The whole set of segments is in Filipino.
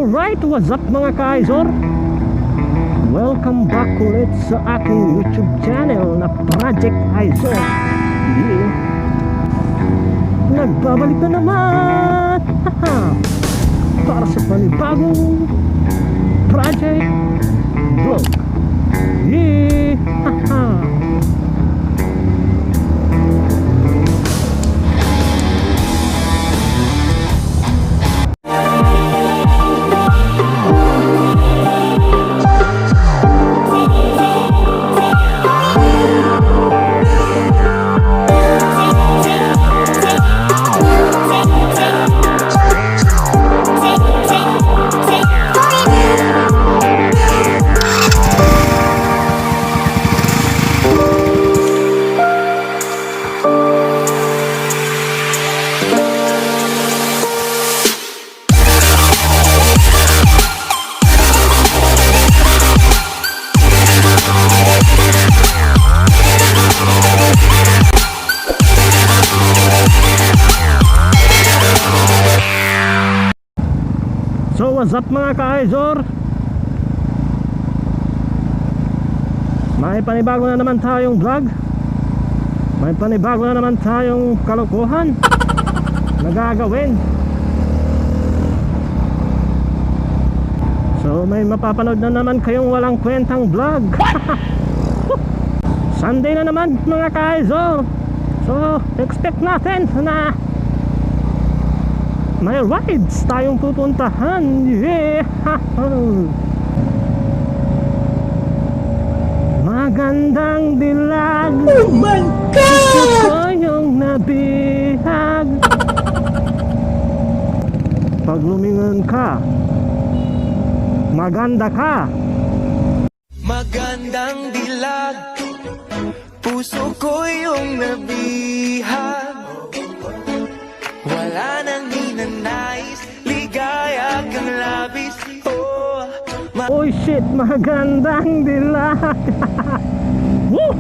Alright, what's up mga ka-Aizor? Welcome back ulit sa aking YouTube channel na Project Aizor. Yeah. Nagbabalik na naman para sa panibagong project vlog. Yeah. So what's up mga ka-Aizor? May panibago na naman tayong vlog. May panibago na naman tayong kalokohan na gagawin. So may mapapanood na naman kayong walang kwentang vlog. Sunday na naman mga ka-Aizor. So expect natin na may rides tayong pupuntahan. Yeah. Magandang dilag. Oh my God! Gusto yung nabihag. Pag lumingon ka, maganda ka. Magandang dilag, puso ko yung nabihag. Wala nang ninanais, ligaya kang labis. Oh shit, magandang dilag. Woo!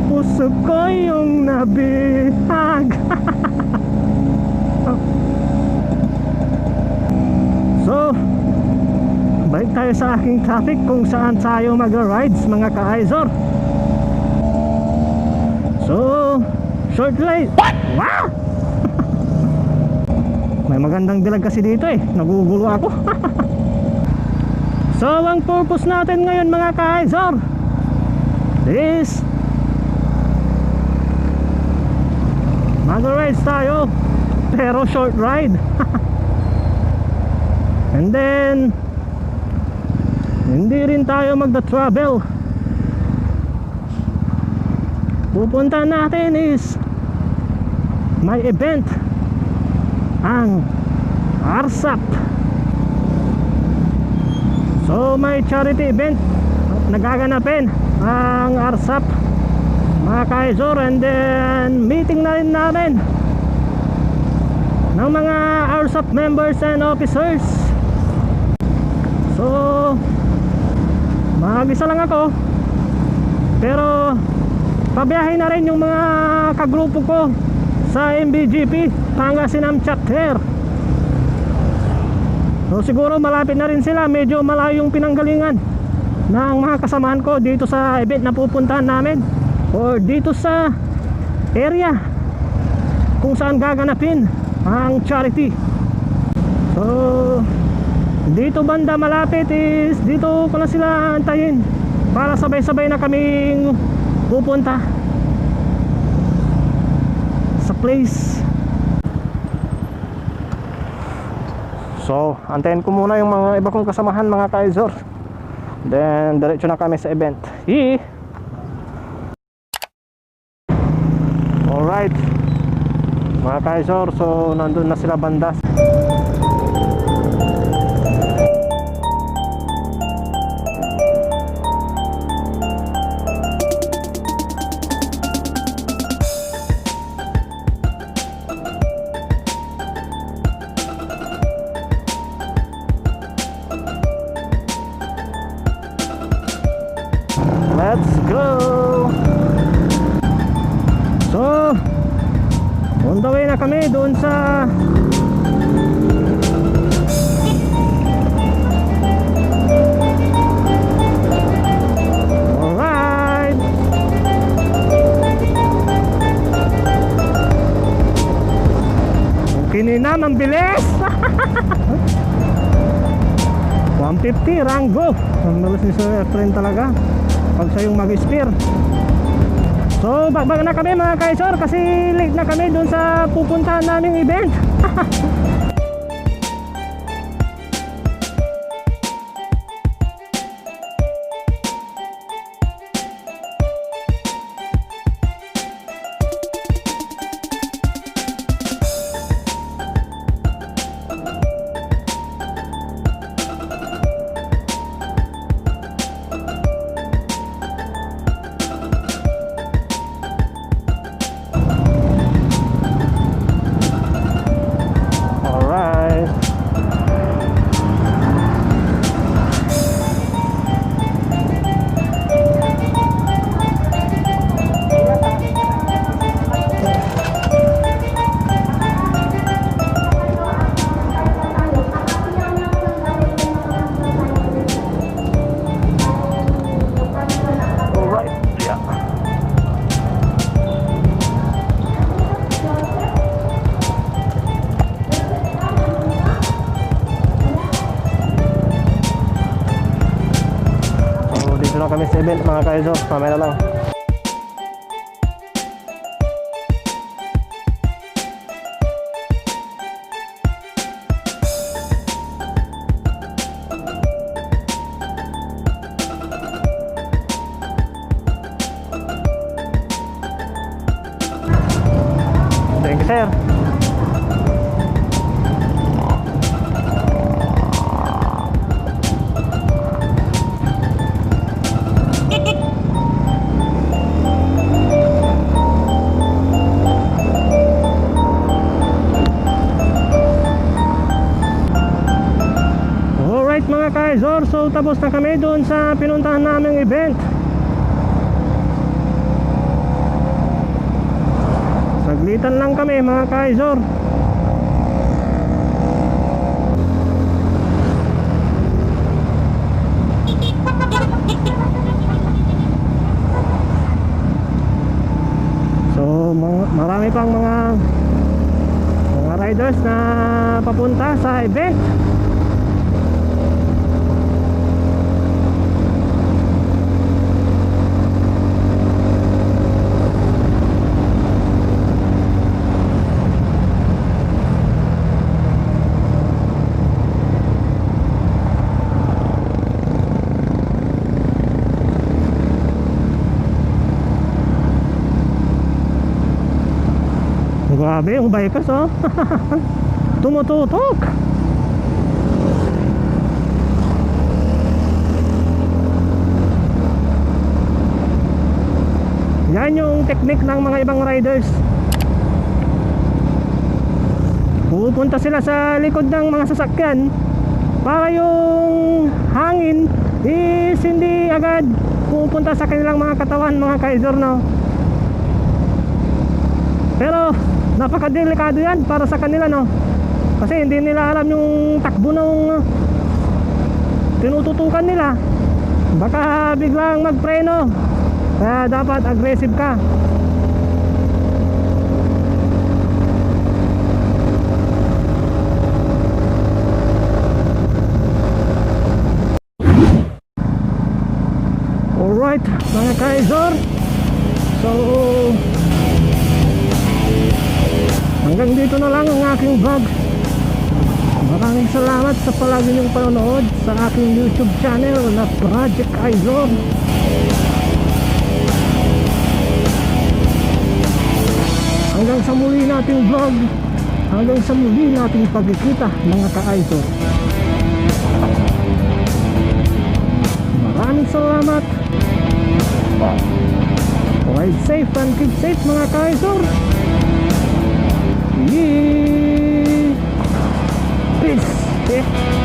Puso ko yung nabihag. So balik tayo sa aking topic, kung saan tayo mag-rides mga ka-Aizor. So short ride. Wow! May magandang dilag kasi dito eh. Nagugulo ako. So ang purpose natin ngayon mga ka-Aizor is mag-rides tayo, pero short ride. And then hindi rin tayo magda-travel. Pupunta natin is may event, ang ARSAP. So may charity event nagaganapin ang ARSAP mga ka-Aizor. And then meeting na rin namin ng mga ARSAP members and officers. So mag-isa lang ako, pero pabiyahin na rin yung mga kagrupo ko sa MBGP Pangasinan Chapter. So siguro malapit na rin sila, medyo malayo yung pinanggalingan ng mga kasamahan ko dito sa event na pupuntahan namin, or dito sa area kung saan gaganapin ang charity. So dito banda malapit is dito ko na sila antayin para sabay-sabay na kaming pupunta sa place. So antayin ko muna yung mga iba kong kasamahan mga ka-Aizor, then diretso na kami sa event. Alright mga ka-Aizor, so nandun na sila banda. Let's go! So on the way na kami doon sa Kininam ang bilis. 150 Rango. Ang bilis ni Sir Efren talaga pag siya yung mag-steer. So bagbag na kami mga kaisor kasi late na kami dun sa pupuntahan naming event. Alright. Alright, yeah. So dito na kami sa event mga kaiso, mamaya na lang. Thank you, sir. Alright mga kaizor, so tapos na kami doon sa pinuntahan naming event. Saglitan lang kami mga kaizor. So marami pang mga riders na papunta sa event. Grabe yung bikers oh. Tumututok. Yan yung technique ng mga ibang riders. Pupunta sila sa likod ng mga sasakyan para yung hangin is hindi agad pupunta sa kanilang mga katawan mga kaizor no. Pero napakadelikado yan para sa kanila no, kasi hindi nila alam yung takbo ng tinututukan nila, baka biglang magpreno, kaya dapat aggressive ka. Alright mga kaizor, so hanggang dito na lang ang aking vlog. Maraming salamat sa palagi niyong panonood sa aking YouTube channel na Project Aizor. Hanggang sa muli nating vlog, hanggang sa muli nating pagkikita mga ka-Aizor. Maraming salamat. Ride safe and keep safe mga ka-Aizor. Peace.